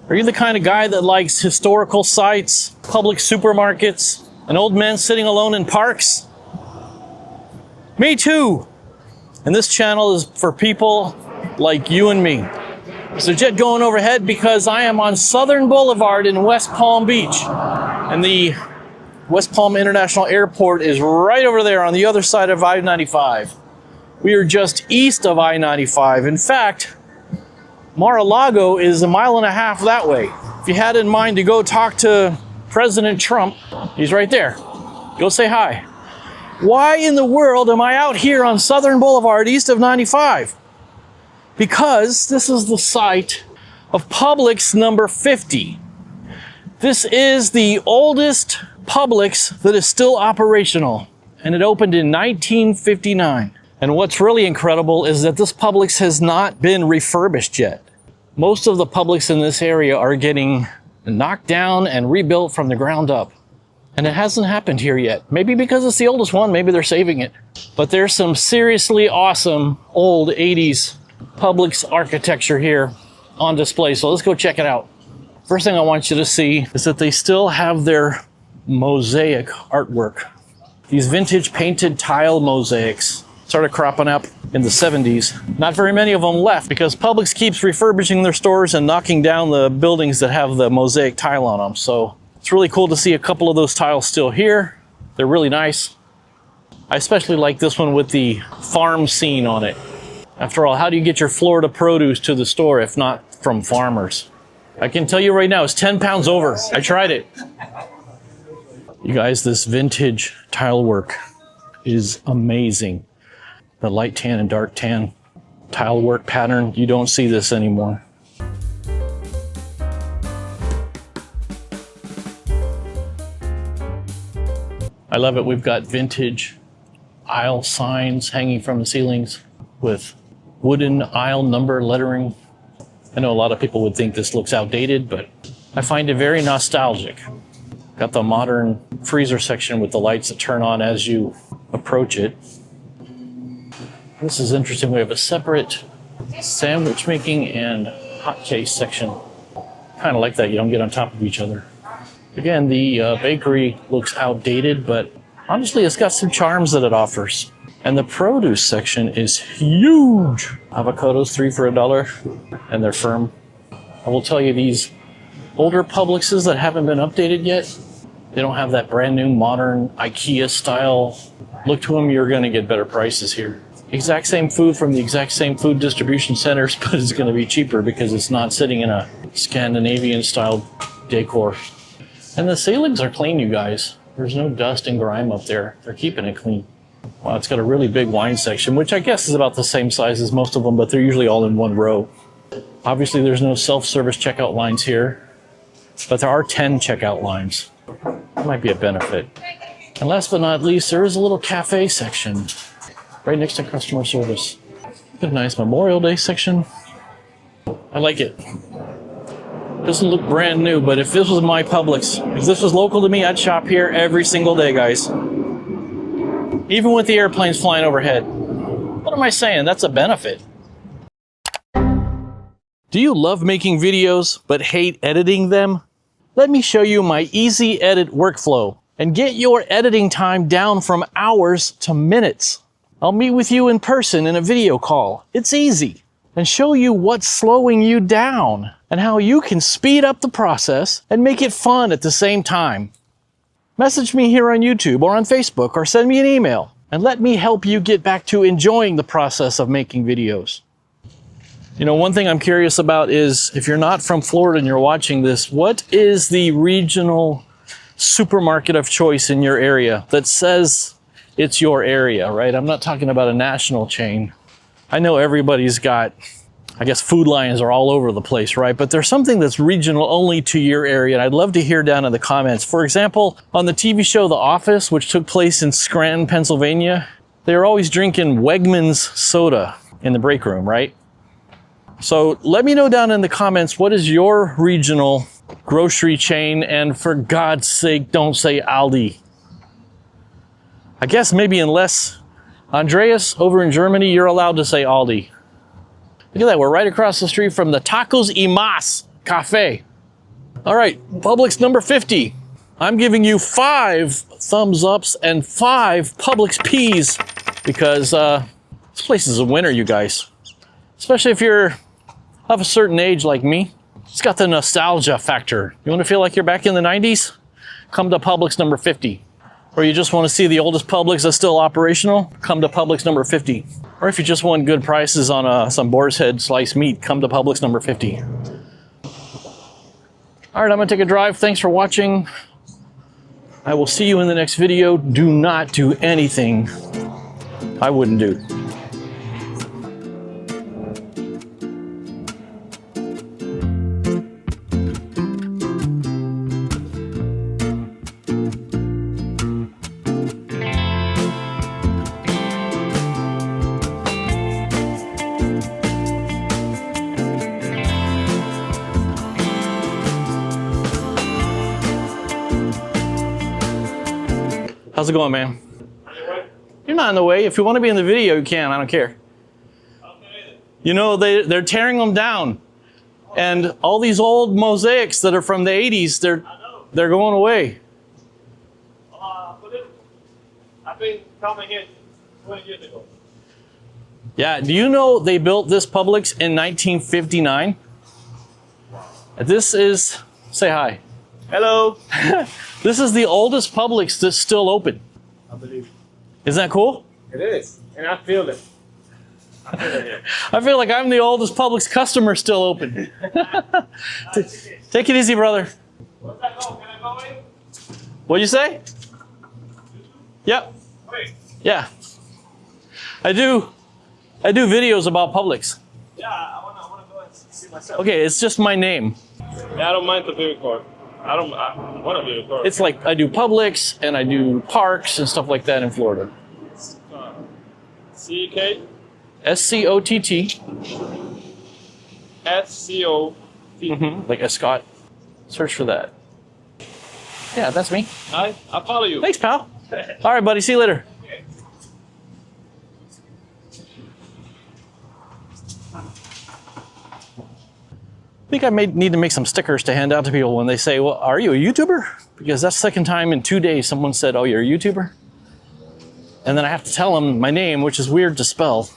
Are you the kind of guy that likes historical sites, public supermarkets, and old men sitting alone in parks? Me too! And this channel is for people like you and me. There's a jet going overhead because I am on Southern Boulevard in West Palm Beach. And the West Palm International Airport is right over there on the other side of I-95. We are just east of I-95. In fact, Mar-a-Lago is a mile and a half that way. If you had in mind to go talk to President Trump, he's right there. Go say hi. Why in the world am I out here on Southern Boulevard east of 95? Because this is the site of Publix number 50. This is the oldest Publix that is still operational, and it opened in 1959. And what's really incredible is that this Publix has not been refurbished yet. Most of the Publix in this area are getting knocked down and rebuilt from the ground up. And it hasn't happened here yet. Maybe because it's the oldest one, maybe they're saving it. But there's some seriously awesome old 80s Publix architecture here on display. So let's go check it out. First thing I want you to see is that they still have their mosaic artwork. These vintage painted tile mosaics started cropping up in the 70s. Not very many of them left because Publix keeps refurbishing their stores and knocking down the buildings that have the mosaic tile on them. So it's really cool to see a couple of those tiles still here. They're really nice. I especially like this one with the farm scene on it. After all, how do you get your Florida produce to the store if not from farmers? I can tell you right now, it's 10 pounds over. I tried it. You guys, this vintage tile work is amazing. The light tan and dark tan tile work pattern, you don't see this anymore. I love it. We've got vintage aisle signs hanging from the ceilings with wooden aisle number lettering. I know a lot of people would think this looks outdated, but I find it very nostalgic. Got the modern freezer section with the lights that turn on as you approach it. This is interesting. We have a separate sandwich making and hot case section. Kind of like that. You don't get on top of each other. Again, the bakery looks outdated, but honestly, it's got some charms that it offers. And the produce section is huge. Avocados, 3 for $1, and they're firm. I will tell you, these older Publixes that haven't been updated yet, they don't have that brand new modern IKEA style look to them. You're gonna get better prices here. Exact same food from the exact same food distribution centers, but it's gonna be cheaper because it's not sitting in a Scandinavian style decor. And the ceilings are clean, you guys. There's no dust and grime up there. They're keeping it clean. Wow, it's got a really big wine section, which I guess is about the same size as most of them, but they're usually all in one row. Obviously, there's no self-service checkout lines here, but there are 10 checkout lines. That might be a benefit. And last but not least, there is a little cafe section right next to customer service. Got a nice Memorial Day section. I like it. Doesn't look brand new, but if this was my Publix, if this was local to me, I'd shop here every single day, guys. Even with the airplanes flying overhead. What am I saying? That's a benefit. Do you love making videos but hate editing them? Let me show you my easy edit workflow and get your editing time down from hours to minutes. I'll meet with you in person in a video call. It's easy. And show you what's slowing you down and how you can speed up the process and make it fun at the same time. Message me here on YouTube or on Facebook or send me an email and let me help you get back to enjoying the process of making videos. You know, one thing I'm curious about is if you're not from Florida and you're watching this, what is the regional supermarket of choice in your area that says it's your area, right? I'm not talking about a national chain. I know everybody's got, I guess Food Lions are all over the place, right? But there's something that's regional only to your area, and I'd love to hear down in the comments. For example, on the TV show The Office, which took place in Scranton, Pennsylvania, they were always drinking Wegmans soda in the break room, right? So let me know down in the comments, what is your regional grocery chain? And for God's sake, don't say Aldi. I guess maybe unless Andreas over in Germany, you're allowed to say Aldi. Look at that, we're right across the street from the Tacos y Mas Cafe. All right, Publix number 50. I'm giving you 5 thumbs ups and 5 Publix P's because this place is a winner, you guys. Especially if you're of a certain age like me. It's got the nostalgia factor. You want to feel like you're back in the 90s? Come to Publix number 50. Or you just want to see the oldest Publix that's still operational? Come to Publix number 50. Or if you just want good prices on some boar's head sliced meat, come to Publix number 50. All right, I'm gonna take a drive. Thanks for watching. I will see you in the next video. Do not do anything I wouldn't do. How's it going, man? You're not in the way. If you want to be in the video, you can. I don't care. You know, they're tearing them down. And all these old mosaics that are from the 80s, they're going away. I've been coming here 20 years ago. Yeah, do you know they built this Publix in 1959? This is, say hi. Hello. This is the oldest Publix that's still open. I believe. Isn't that cool? It is. And I feel it. I feel like I'm the oldest Publix customer still open. Take it easy, brother. Where's that go? Can I go in? What'd you say? Yep. Wait. Yeah. I do videos about Publix. Yeah, I wanna go and see myself. Okay, it's just my name. Yeah, I don't mind the be recorded. I want to be recorded. It's like I do Publix and I do parks and stuff like that in Florida. C-K? S-C-O-T-T. S-C-O-T. Like a Scott. Search for that. Yeah, that's me. I'll follow you. Thanks, pal. All right, buddy. See you later. Okay. I think I need to make some stickers to hand out to people when they say, well, are you a YouTuber? Because that's the second time in 2 days someone said, oh, you're a YouTuber? And then I have to tell them my name, which is weird to spell.